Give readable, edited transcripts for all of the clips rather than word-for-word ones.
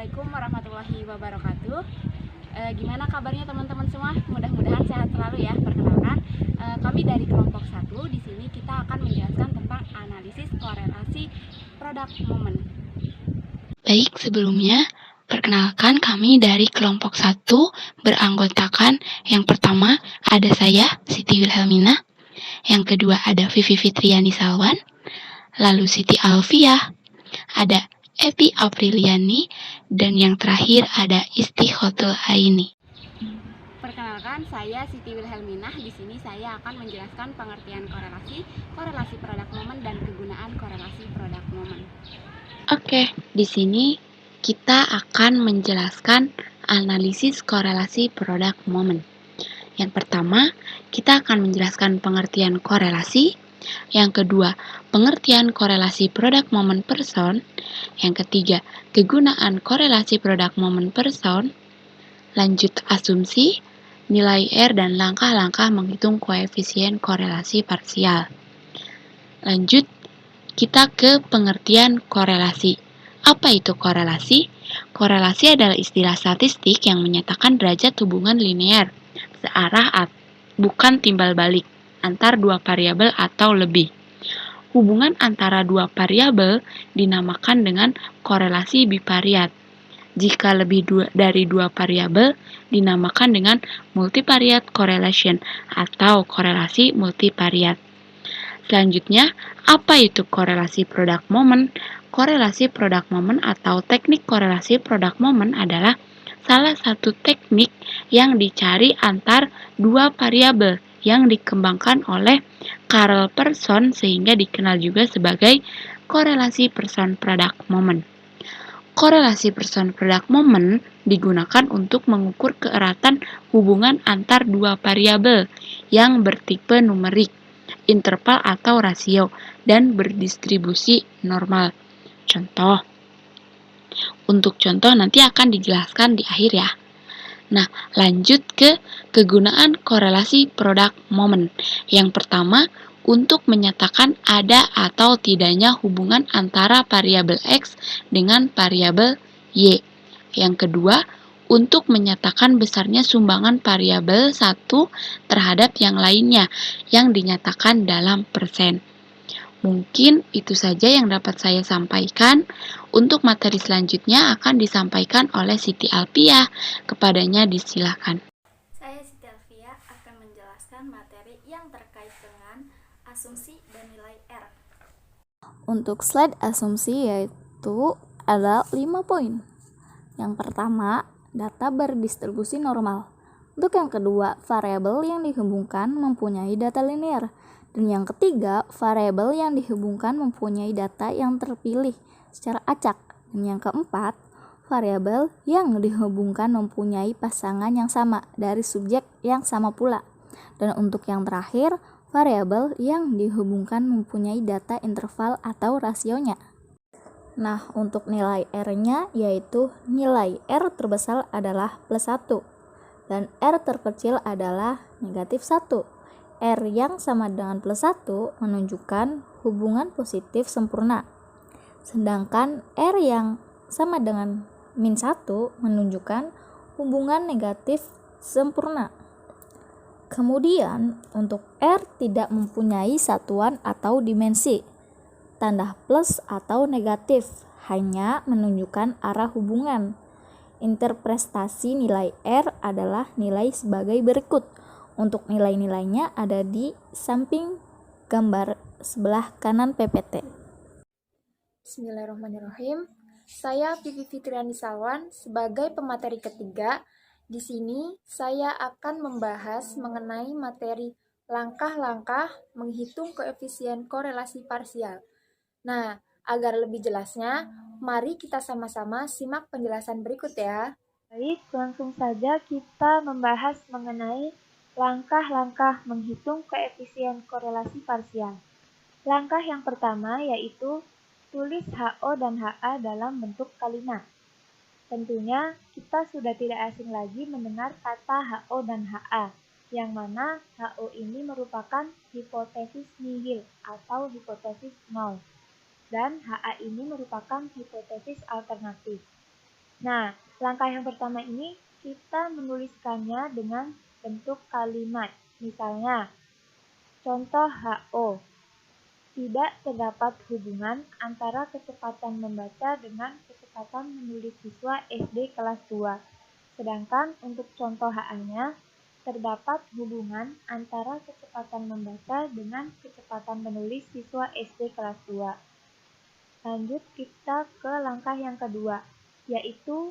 Assalamualaikum warahmatullahi wabarakatuh. Gimana kabarnya teman-teman semua? Mudah-mudahan sehat selalu ya. Perkenalkan, kami dari kelompok 1. Di sini kita akan menjelaskan tentang analisis korelasi produk momen. Baik, sebelumnya perkenalkan kami dari kelompok 1 beranggotakan yang pertama ada saya, Siti Wilhelmina, yang kedua ada Vivi Fitriani Salwan, lalu Siti Alfiah, ada Epi Apriliani, dan yang terakhir ada Istiqotul Aini. Perkenalkan, saya Siti Wilhelmina. Di sini saya akan menjelaskan pengertian korelasi produk momen dan kegunaan korelasi produk momen. Oke, di sini kita akan menjelaskan analisis korelasi produk momen. Yang pertama, kita akan menjelaskan pengertian korelasi. Yang kedua, pengertian korelasi produk momen person. Yang ketiga, kegunaan korelasi produk momen person. Lanjut asumsi, nilai R dan langkah-langkah menghitung koefisien korelasi parsial. Lanjut, kita ke pengertian korelasi. Apa itu korelasi? Korelasi adalah istilah statistik yang menyatakan derajat hubungan linear searah bukan timbal balik antar dua variabel atau lebih. Hubungan antara dua variabel dinamakan dengan korelasi bivariat. Jika lebih dari dua variabel dinamakan dengan multivariate correlation atau korelasi multivariat. Selanjutnya, apa itu korelasi produk momen? Korelasi produk momen atau teknik korelasi produk momen adalah salah satu teknik yang dicari antar dua variabel yang dikembangkan oleh Carl Person sehingga dikenal juga sebagai korelasi person product moment. Korelasi person product moment digunakan untuk mengukur keeratan hubungan antar dua variabel yang bertipe numerik, interval atau rasio, dan berdistribusi normal. Contoh. Untuk contoh nanti akan dijelaskan di akhir ya. Nah, lanjut ke kegunaan korelasi produk momen. Yang pertama, untuk menyatakan ada atau tidaknya hubungan antara variabel X dengan variabel Y. Yang kedua, untuk menyatakan besarnya sumbangan variabel satu terhadap yang lainnya yang dinyatakan dalam persen. Mungkin itu saja yang dapat saya sampaikan. Untuk materi selanjutnya akan disampaikan oleh Siti Alfiah. Kepadanya disilakan. Saya Siti Alfiah akan menjelaskan materi yang terkait dengan asumsi dan nilai R. Untuk slide asumsi yaitu ada 5 poin. Yang pertama, data berdistribusi normal. Untuk yang kedua, variabel yang dihubungkan mempunyai data linear. Dan yang ketiga, variabel yang dihubungkan mempunyai data yang terpilih secara acak. Dan yang keempat, variabel yang dihubungkan mempunyai pasangan yang sama dari subjek yang sama pula. Dan untuk yang terakhir, variabel yang dihubungkan mempunyai data interval atau rasionya. Nah, untuk nilai R-nya yaitu nilai R terbesar adalah plus 1 dan R terkecil adalah negatif 1. R yang sama dengan plus 1 menunjukkan hubungan positif sempurna. Sedangkan R yang sama dengan min 1 menunjukkan hubungan negatif sempurna. Kemudian, untuk R tidak mempunyai satuan atau dimensi. Tanda plus atau negatif hanya menunjukkan arah hubungan. Interpretasi nilai R adalah nilai sebagai berikut. Untuk nilai-nilainya ada di samping gambar sebelah kanan PPT. Bismillahirrahmanirrahim. Saya Vivi Fitriani Salwan sebagai pemateri ketiga. Di sini saya akan membahas mengenai materi langkah-langkah menghitung koefisien korelasi parsial. Nah, agar lebih jelasnya, mari kita sama-sama simak penjelasan berikut ya. Baik, langsung saja kita membahas mengenai langkah-langkah menghitung koefisien korelasi parsial. Langkah yang pertama yaitu tulis HO dan HA dalam bentuk kalimat. Tentunya kita sudah tidak asing lagi mendengar kata HO dan HA, yang mana HO ini merupakan hipotesis nihil atau hipotesis nol, dan HA ini merupakan hipotesis alternatif. Nah, langkah yang pertama ini kita menuliskannya dengan bentuk kalimat. Misalnya, contoh HO. Tidak terdapat hubungan antara kecepatan membaca dengan kecepatan menulis siswa SD kelas 2. Sedangkan untuk contoh HA-nya, terdapat hubungan antara kecepatan membaca dengan kecepatan menulis siswa SD kelas 2. Lanjut kita ke langkah yang kedua, yaitu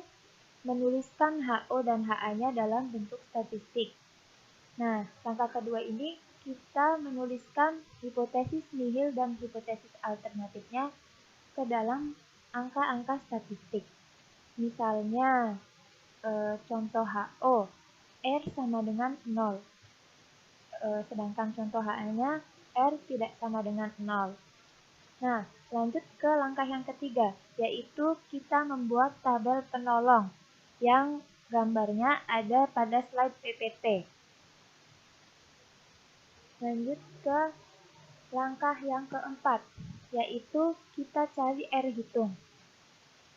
menuliskan HO dan HA-nya dalam bentuk statistik. Nah, langkah kedua ini kita menuliskan hipotesis nihil dan hipotesis alternatifnya ke dalam angka-angka statistik. Misalnya, contoh HO, R sama dengan 0. Sedangkan contoh HA-nya, R tidak sama dengan 0. Nah, lanjut ke langkah yang ketiga, yaitu kita membuat tabel penolong yang gambarnya ada pada slide PPT. Lanjut ke langkah yang keempat, yaitu kita cari R hitung.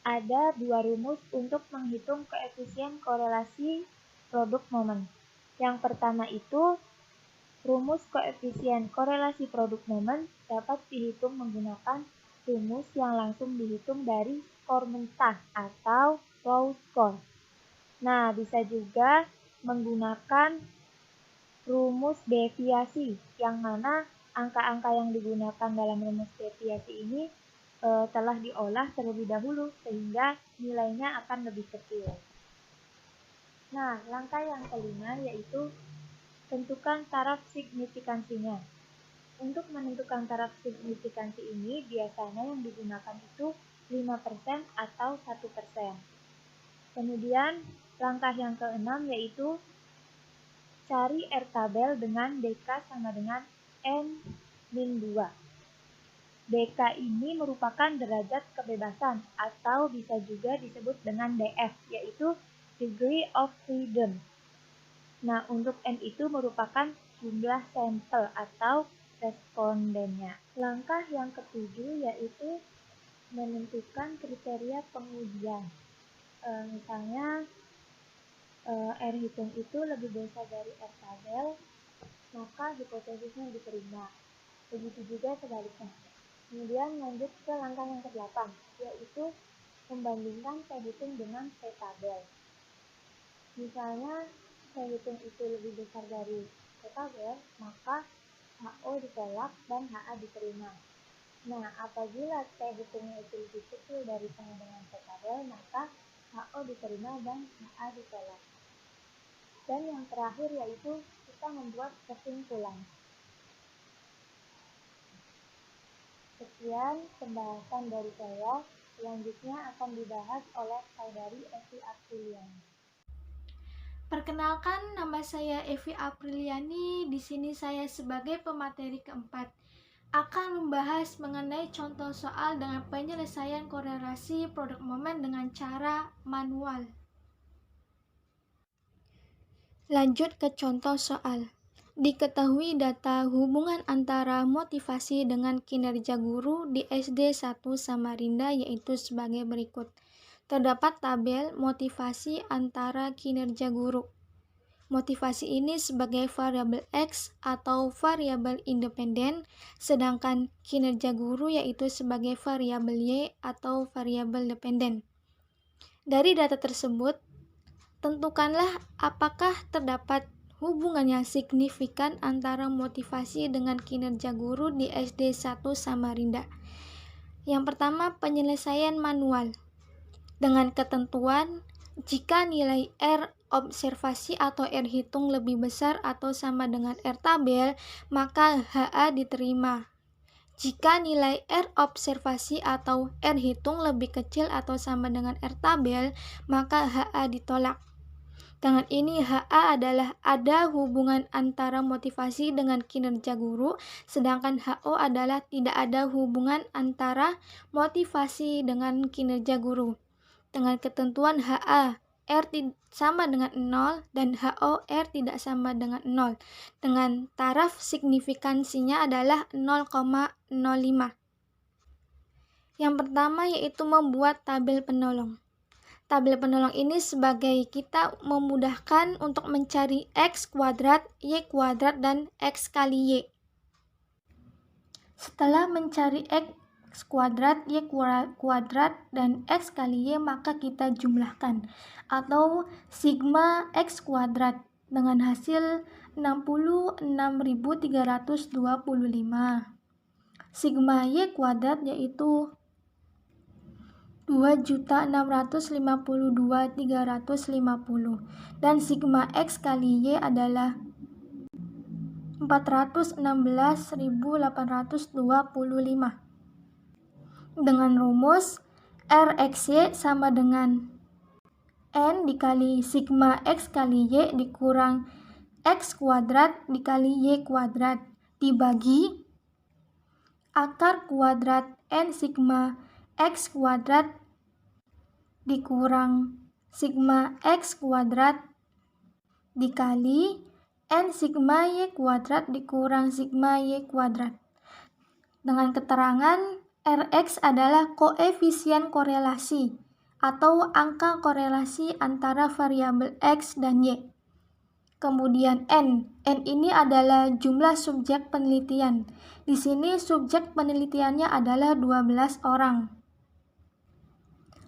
Ada dua rumus untuk menghitung koefisien korelasi produk momen. Yang pertama itu, rumus koefisien korelasi produk momen dapat dihitung menggunakan rumus yang langsung dihitung dari skor mentah atau raw score. Nah, bisa juga menggunakan rumus deviasi, yang mana angka-angka yang digunakan dalam rumus deviasi ini telah diolah terlebih dahulu sehingga nilainya akan lebih kecil. Nah, langkah yang kelima yaitu tentukan taraf signifikansinya. Untuk menentukan taraf signifikansi ini biasanya yang digunakan itu 5% atau 1%. Kemudian langkah yang keenam yaitu cari R tabel dengan DK sama dengan N-2. DK ini merupakan derajat kebebasan atau bisa juga disebut dengan DF, yaitu degree of freedom. Nah, untuk N itu merupakan jumlah sampel atau respondennya. Langkah yang ketujuh yaitu menentukan kriteria pengujian. Misalnya, R hitung itu lebih besar dari R tabel, maka hipotesisnya diterima. Begitu juga sebaliknya. Kemudian lanjut ke langkah yang ke-8, yaitu membandingkan P hitung dengan P tabel. Misalnya, P hitung itu lebih besar dari P tabel, maka HO ditolak dan HA diterima. Nah, apabila P hitungnya itu lebih kecil dari sama dengan P tabel, maka HO diterima dan HA ditolak. Dan yang terakhir yaitu kita membuat kesimpulan. Sekian pembahasan dari saya. Selanjutnya akan dibahas oleh Saudari Evi Apriliani. Perkenalkan, nama saya Evi Apriliani. Di sini saya sebagai pemateri keempat akan membahas mengenai contoh soal dengan penyelesaian korelasi produk momen dengan cara manual. Lanjut ke contoh soal. Diketahui data hubungan antara motivasi dengan kinerja guru di SD 1 Samarinda yaitu sebagai berikut. Terdapat tabel motivasi antara kinerja guru. Motivasi ini sebagai variabel X atau variabel independen, sedangkan kinerja guru yaitu sebagai variabel Y atau variabel dependen. Dari data tersebut, tentukanlah apakah terdapat hubungan yang signifikan antara motivasi dengan kinerja guru di SD 1 Samarinda. Yang pertama, penyelesaian manual. Dengan ketentuan, jika nilai R observasi atau R hitung lebih besar atau sama dengan R tabel, maka HA diterima. Jika nilai R observasi atau R hitung lebih kecil atau sama dengan R tabel, maka HA ditolak. Dengan ini HA adalah ada hubungan antara motivasi dengan kinerja guru, sedangkan HO adalah tidak ada hubungan antara motivasi dengan kinerja guru. Dengan ketentuan HA, R sama dengan 0 dan HO R tidak sama dengan 0. Dengan taraf signifikansinya adalah 0,05. Yang pertama yaitu membuat tabel penolong. tabel penolong ini sebagai kita memudahkan untuk mencari X kuadrat, Y kuadrat, dan X kali Y. Setelah mencari X kuadrat, Y kuadrat, dan X kali Y, maka kita jumlahkan atau sigma X kuadrat dengan hasil 66.325. Sigma Y kuadrat yaitu 2.652.350 dan sigma X kali Y adalah 416.825. Dengan rumus RXY sama dengan N dikali sigma X kali Y dikurang X kuadrat dikali Y kuadrat dibagi akar kuadrat N sigma X kuadrat dikurang sigma X kuadrat dikali N sigma Y kuadrat dikurang sigma Y kuadrat. Dengan keterangan Rx adalah koefisien korelasi atau angka korelasi antara variabel X dan Y. Kemudian N ini adalah jumlah subjek penelitian. Di sini subjek penelitiannya adalah 12 orang.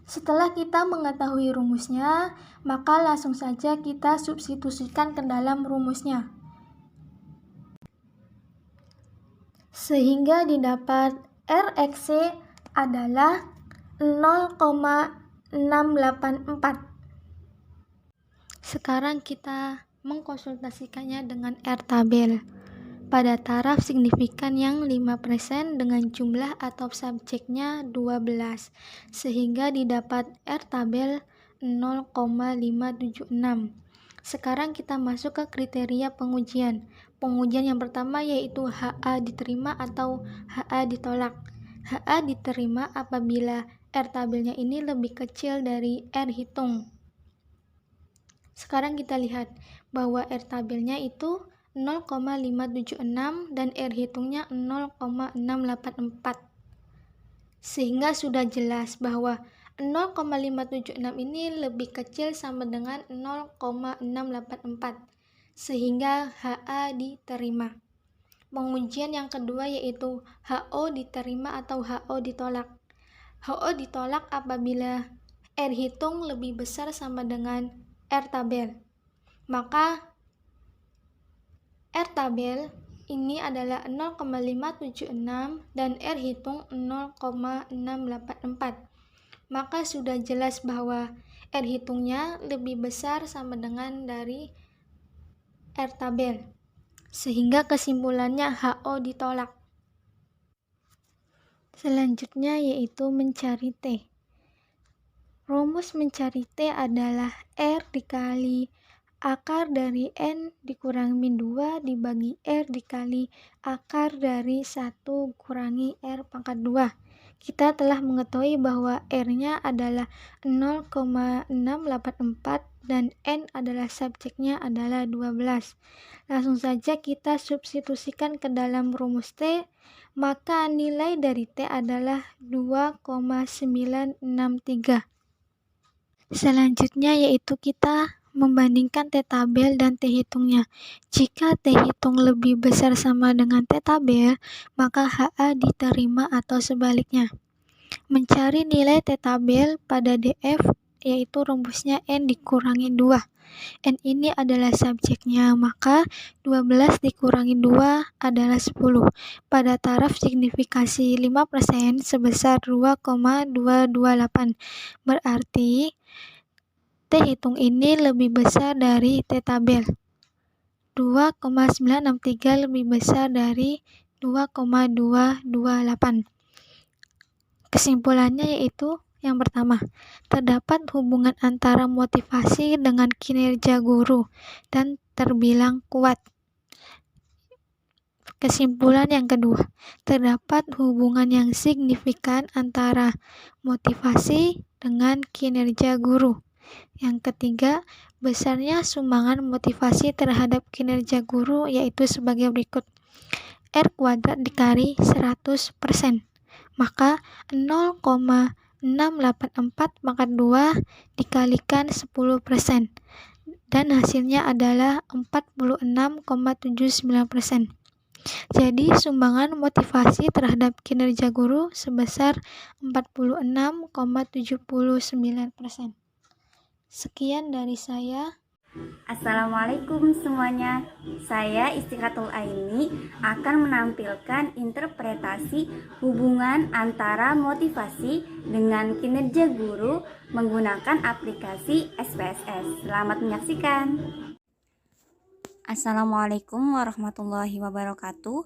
Setelah kita mengetahui rumusnya, maka langsung saja kita substitusikan ke dalam rumusnya. Sehingga didapat Rxc adalah 0,684. Sekarang kita mengkonsultasikannya dengan R tabel. Pada taraf signifikan yang 5% dengan jumlah atau subjeknya 12, sehingga didapat R tabel 0,576. Sekarang kita masuk ke kriteria pengujian. Pengujian yang pertama yaitu HA diterima atau HA ditolak. HA diterima apabila R tabelnya ini lebih kecil dari R hitung. Sekarang kita lihat bahwa R tabelnya itu 0,576 dan R hitungnya 0,684. Sehingga sudah jelas bahwa 0,576 ini lebih kecil sama dengan 0,684. Sehingga HA diterima. Pengujian yang kedua yaitu HO diterima atau HO ditolak. HO ditolak apabila R hitung lebih besar sama dengan R tabel. Maka R tabel ini adalah 0,576 dan R hitung 0,684. Maka sudah jelas bahwa R hitungnya lebih besar sama dengan dari R tabel. Sehingga kesimpulannya HO ditolak. Selanjutnya yaitu mencari T. Rumus mencari T adalah R dikali akar dari N dikurang min 2 dibagi R dikali akar dari 1 kurangi R pangkat 2. Kita telah mengetahui bahwa R-nya adalah 0,684 dan N adalah subjeknya adalah 12. Langsung saja kita substitusikan ke dalam rumus T, maka nilai dari T adalah 2,963. Selanjutnya yaitu kita membandingkan T tabel dan T hitungnya. Jika T hitung lebih besar sama dengan T tabel, maka HA diterima atau sebaliknya. Mencari nilai T tabel pada DF yaitu rumusnya N dikurangi 2. N ini adalah subjeknya, maka 12 dikurangi 2 adalah 10. Pada taraf signifikasi 5% sebesar 2,228. Berarti T hitung ini lebih besar dari T tabel. 2,963 lebih besar dari 2,228. Kesimpulannya yaitu yang pertama, terdapat hubungan antara motivasi dengan kinerja guru dan terbilang kuat. Kesimpulan yang kedua, terdapat hubungan yang signifikan antara motivasi dengan kinerja guru. Yang ketiga, besarnya sumbangan motivasi terhadap kinerja guru yaitu sebagai berikut. R kuadrat dikali 100%, maka 0,684 684 pangkat 2 dikalikan 10%. Dan hasilnya adalah 46,79%. Jadi sumbangan motivasi terhadap kinerja guru sebesar 46,79%. Sekian dari saya. Assalamualaikum semuanya. Saya Istiqatul Aini akan menampilkan interpretasi hubungan antara motivasi dengan kinerja guru menggunakan aplikasi SPSS. Selamat menyaksikan. Assalamualaikum warahmatullahi wabarakatuh.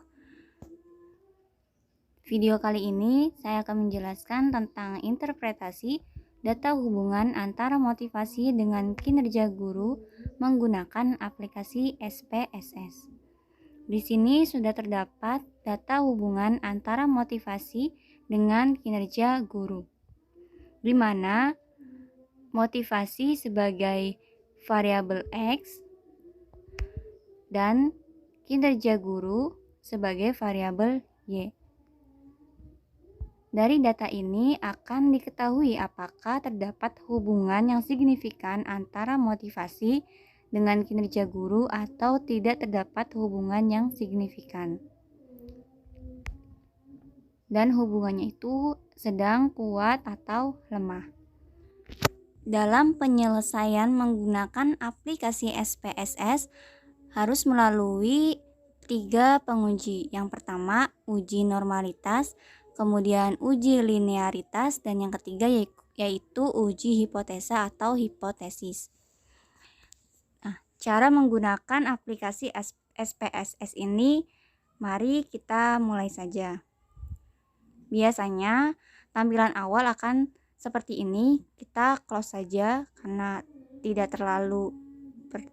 Video kali ini saya akan menjelaskan tentang interpretasi data hubungan antara motivasi dengan kinerja guru menggunakan aplikasi SPSS. Di sini sudah terdapat data hubungan antara motivasi dengan kinerja guru, di mana motivasi sebagai variabel X dan kinerja guru sebagai variabel Y. Dari data ini akan diketahui apakah terdapat hubungan yang signifikan antara motivasi dengan kinerja guru atau tidak terdapat hubungan yang signifikan. Dan hubungannya itu sedang, kuat, atau lemah. Dalam penyelesaian menggunakan aplikasi SPSS harus melalui 3 penguji. Yang pertama, uji normalitas, kemudian uji linearitas, dan yang ketiga yaitu uji hipotesa atau hipotesis. Nah, cara menggunakan aplikasi SPSS ini, mari kita mulai saja. Biasanya tampilan awal akan seperti ini, kita close saja karena tidak terlalu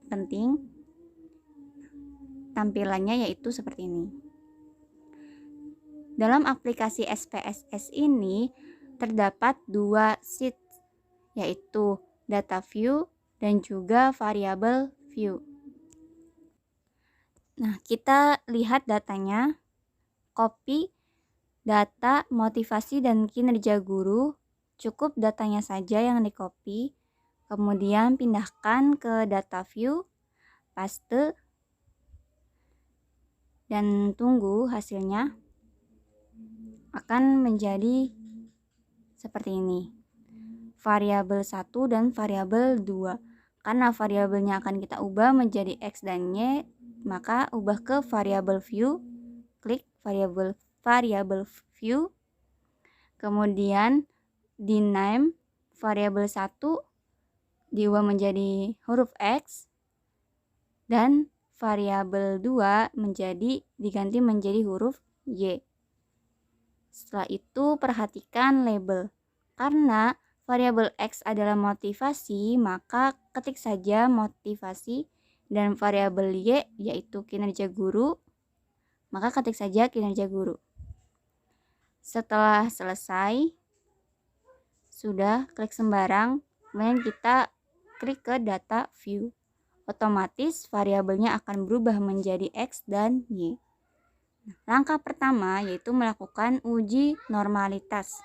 penting. Tampilannya yaitu seperti ini. Dalam aplikasi SPSS ini terdapat 2 sheet, yaitu data view dan juga variable view. Nah, kita lihat datanya. Copy data motivasi dan kinerja guru, cukup datanya saja yang di-copy. Kemudian pindahkan ke data view, paste, dan tunggu hasilnya. Akan menjadi seperti ini. Variabel 1 dan variabel 2. Karena variabelnya akan kita ubah menjadi X dan Y, maka ubah ke variabel view. Klik variabel view. Kemudian di name variabel 1 diubah menjadi huruf X dan variabel 2 diganti menjadi huruf Y. Setelah itu perhatikan label. Karena variabel X adalah motivasi, maka ketik saja motivasi, dan variabel Y yaitu kinerja guru, maka ketik saja kinerja guru. Setelah selesai, sudah klik sembarang, kemudian kita klik ke data view. Otomatis variabelnya akan berubah menjadi X dan Y. Langkah pertama yaitu melakukan uji normalitas,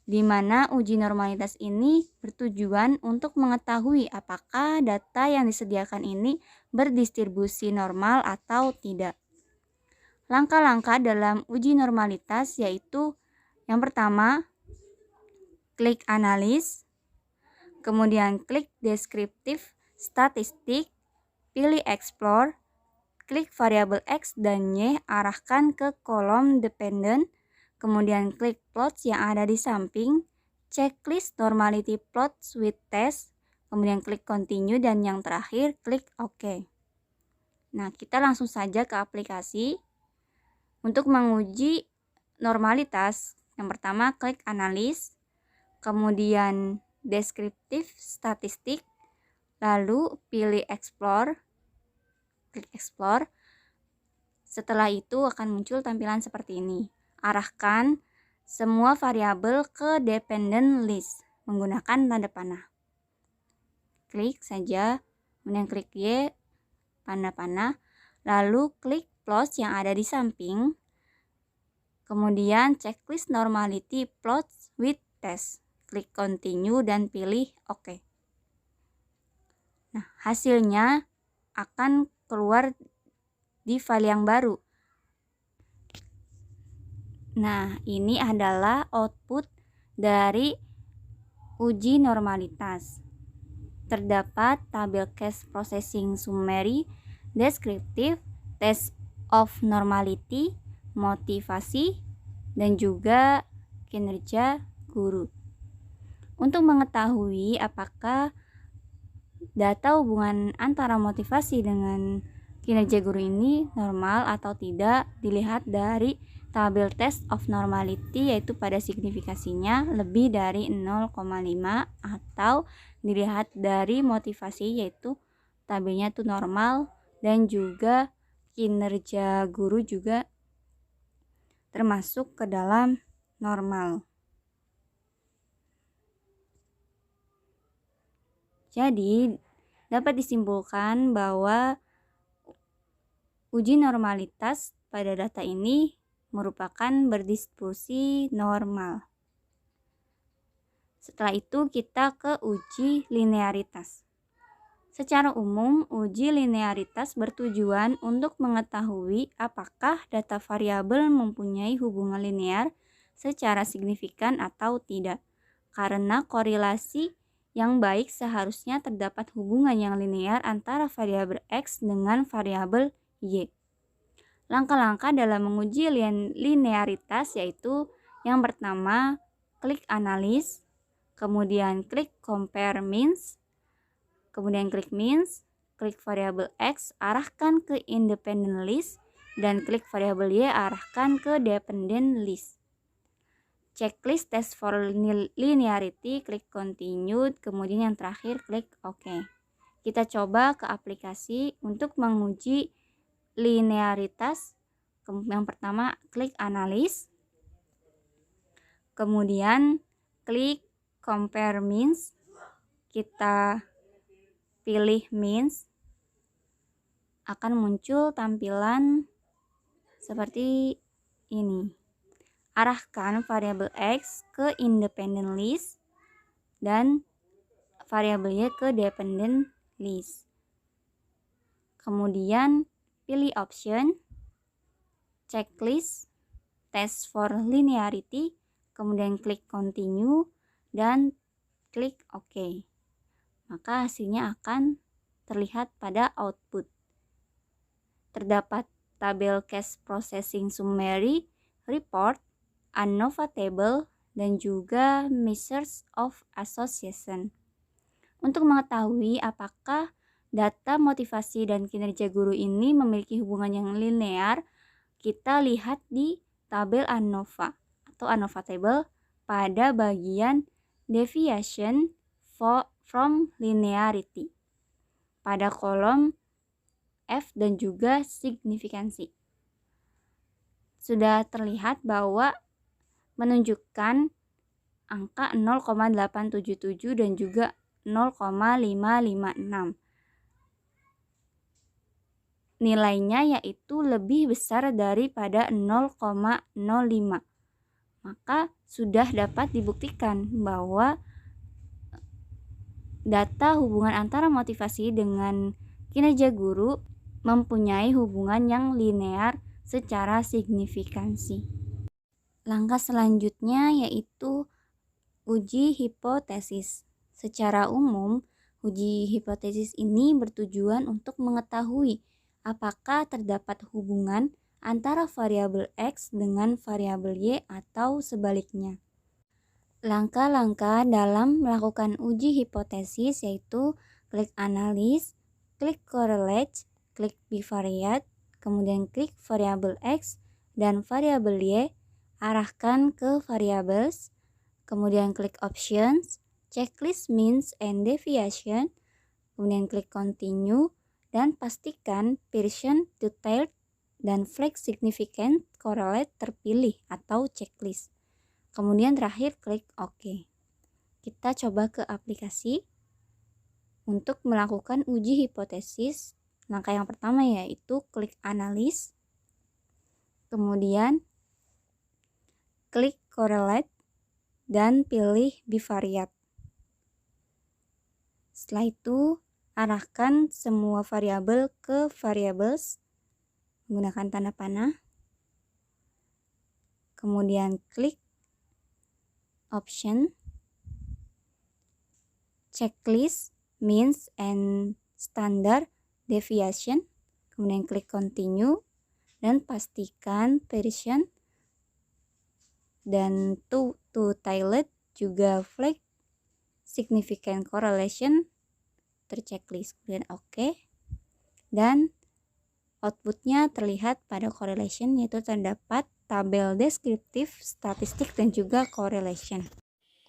di mana uji normalitas ini bertujuan untuk mengetahui apakah data yang disediakan ini berdistribusi normal atau tidak. Langkah-langkah dalam uji normalitas yaitu yang pertama, klik analis, kemudian klik deskriptif statistik, pilih explore, klik variabel X dan Y, arahkan ke kolom dependent, kemudian klik plots yang ada di samping, checklist normality plots with test, kemudian klik continue, dan yang terakhir klik OK. Nah, kita langsung saja ke aplikasi. Untuk menguji normalitas, yang pertama klik analis, kemudian deskriptif statistik, lalu pilih explore, klik explore. Setelah itu akan muncul tampilan seperti ini. Arahkan semua variabel ke dependent list menggunakan tanda panah. Klik saja, kemudian klik Y, panah-panah, lalu klik plots yang ada di samping, kemudian checklist normality plots with test. klik continue dan pilih OK. Nah, hasilnya akan keluar di file yang baru. Nah, ini adalah output dari uji normalitas. Terdapat tabel case processing summary, descriptive, test of normality, motivasi, dan juga kinerja guru. Untuk mengetahui apakah data hubungan antara motivasi dengan kinerja guru ini normal atau tidak, dilihat dari tabel test of normality, yaitu pada signifikasinya lebih dari 0,5, atau dilihat dari motivasi, yaitu tabelnya itu normal, dan juga kinerja guru juga termasuk ke dalam normal. Jadi, dapat disimpulkan bahwa uji normalitas pada data ini merupakan berdistribusi normal. Setelah itu kita ke uji linearitas. Secara umum, uji linearitas bertujuan untuk mengetahui apakah data variabel mempunyai hubungan linear secara signifikan atau tidak. Karena korelasi yang baik seharusnya terdapat hubungan yang linear antara variabel X dengan variabel Y. Langkah-langkah dalam menguji linearitas yaitu yang pertama, klik analis, kemudian klik compare means, kemudian klik means, klik variabel X, arahkan ke independent list, dan klik variabel Y, arahkan ke dependent list. Checklist test for linearity, klik continue, kemudian yang terakhir klik OK. Kita coba ke aplikasi untuk menguji linearitas. Yang pertama, klik analis, kemudian klik compare means, kita pilih means, akan muncul tampilan seperti ini. Arahkan variabel X ke independent list dan variabel Y ke dependent list. Kemudian pilih option, checklist, test for linearity, kemudian klik continue dan klik OK. Maka hasilnya akan terlihat pada output. Terdapat tabel case processing summary, report, ANOVA table, dan juga measures of association. Untuk mengetahui apakah data motivasi dan kinerja guru ini memiliki hubungan yang linear, kita lihat di tabel ANOVA atau ANOVA table pada bagian deviation from linearity pada kolom F dan juga signifikansi. Sudah terlihat bahwa menunjukkan angka 0,877 dan juga 0,556. Nilainya yaitu lebih besar daripada 0,05. Maka sudah dapat dibuktikan bahwa data hubungan antara motivasi dengan kinerja guru mempunyai hubungan yang linear secara signifikansi. Langkah selanjutnya yaitu uji hipotesis. Secara umum, uji hipotesis ini bertujuan untuk mengetahui apakah terdapat hubungan antara variabel X dengan variabel Y atau sebaliknya. Langkah-langkah dalam melakukan uji hipotesis yaitu klik analis, klik correlate, klik bivariate, kemudian klik variabel X dan variabel Y, arahkan ke variables, kemudian klik options, checklist means and deviation, kemudian klik continue, dan pastikan version detailed dan flag significant correlate terpilih atau checklist. Kemudian terakhir klik OK. Kita coba ke aplikasi untuk melakukan uji hipotesis. Langkah yang pertama yaitu klik analis, kemudian klik correlate dan pilih bivariate. Setelah itu, arahkan semua variabel ke variables menggunakan tanda panah. Kemudian klik Option, Checklist, Means and Standard Deviation. Kemudian klik Continue dan pastikan version dan to tiled juga flag significant correlation terchecklist. Kemudian OK. Dan outputnya terlihat pada correlation, yaitu terdapat tabel deskriptif, statistik, dan juga correlation.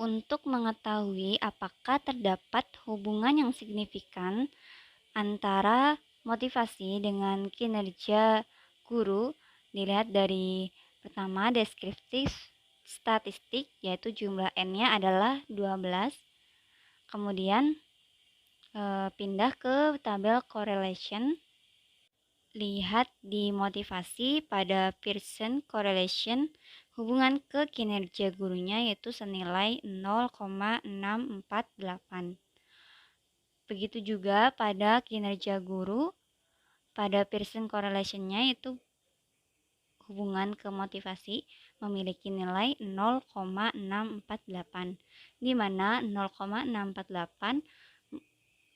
Untuk mengetahui apakah terdapat hubungan yang signifikan antara motivasi dengan kinerja guru, dilihat dari pertama deskriptif statistik, yaitu jumlah N-nya adalah 12. Kemudian pindah ke tabel correlation. Lihat di motivasi pada Pearson correlation, hubungan ke kinerja gurunya yaitu senilai 0,648. Begitu juga pada kinerja guru, pada Pearson correlation-nya yaitu hubungan ke motivasi memiliki nilai 0,648, di mana 0,648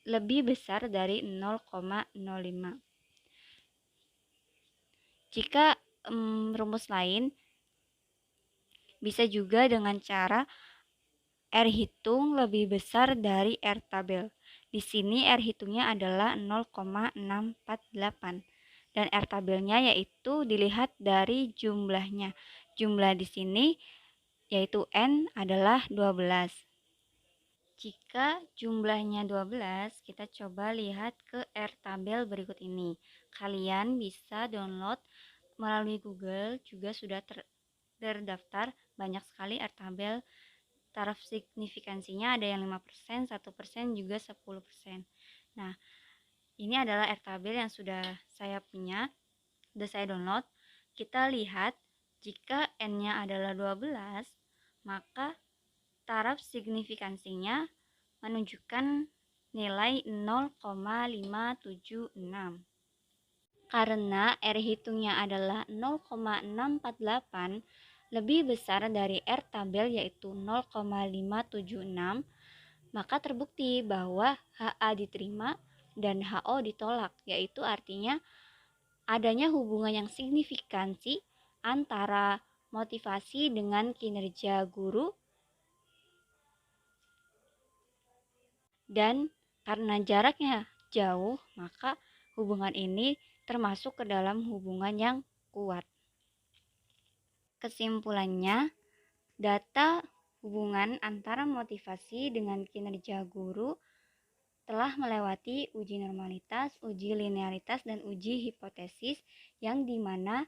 lebih besar dari 0,05. Jika rumus lain, bisa juga dengan cara R hitung lebih besar dari R tabel. Di sini R hitungnya adalah 0,648 dan R tabelnya yaitu dilihat dari jumlahnya. Jumlah di sini yaitu N adalah 12. Jika jumlahnya 12, kita coba lihat ke R tabel berikut ini. Kalian bisa download melalui Google, juga sudah terdaftar banyak sekali R tabel. Taraf signifikansinya ada yang 5%, 1%, juga 10%. Nah, ini adalah R tabel yang sudah saya punya, sudah saya download. Kita lihat, jika N-nya adalah 12, maka taraf signifikansinya menunjukkan nilai 0,576. Karena R hitungnya adalah 0,648 lebih besar dari R tabel yaitu 0,576, maka terbukti bahwa HA diterima dan HO ditolak, yaitu artinya adanya hubungan yang signifikansi antara motivasi dengan kinerja guru, dan karena jaraknya jauh, maka hubungan ini termasuk ke dalam hubungan yang kuat. Kesimpulannya, data hubungan antara motivasi dengan kinerja guru telah melewati uji normalitas, uji linearitas, dan uji hipotesis, yang dimana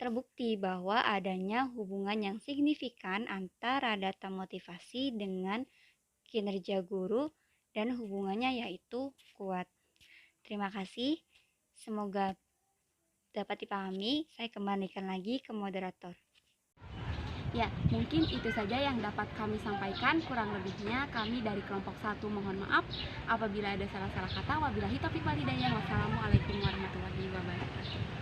terbukti bahwa adanya hubungan yang signifikan antara data motivasi dengan kinerja guru dan hubungannya yaitu kuat. Terima kasih, semoga dapat dipahami. Saya kembalikan lagi ke moderator. Ya, mungkin itu saja yang dapat kami sampaikan. Kurang lebihnya kami dari kelompok 1 mohon maaf apabila ada salah-salah kata. Wabillahi taufiq wal hidayah. Wassalamualaikum warahmatullahi wabarakatuh.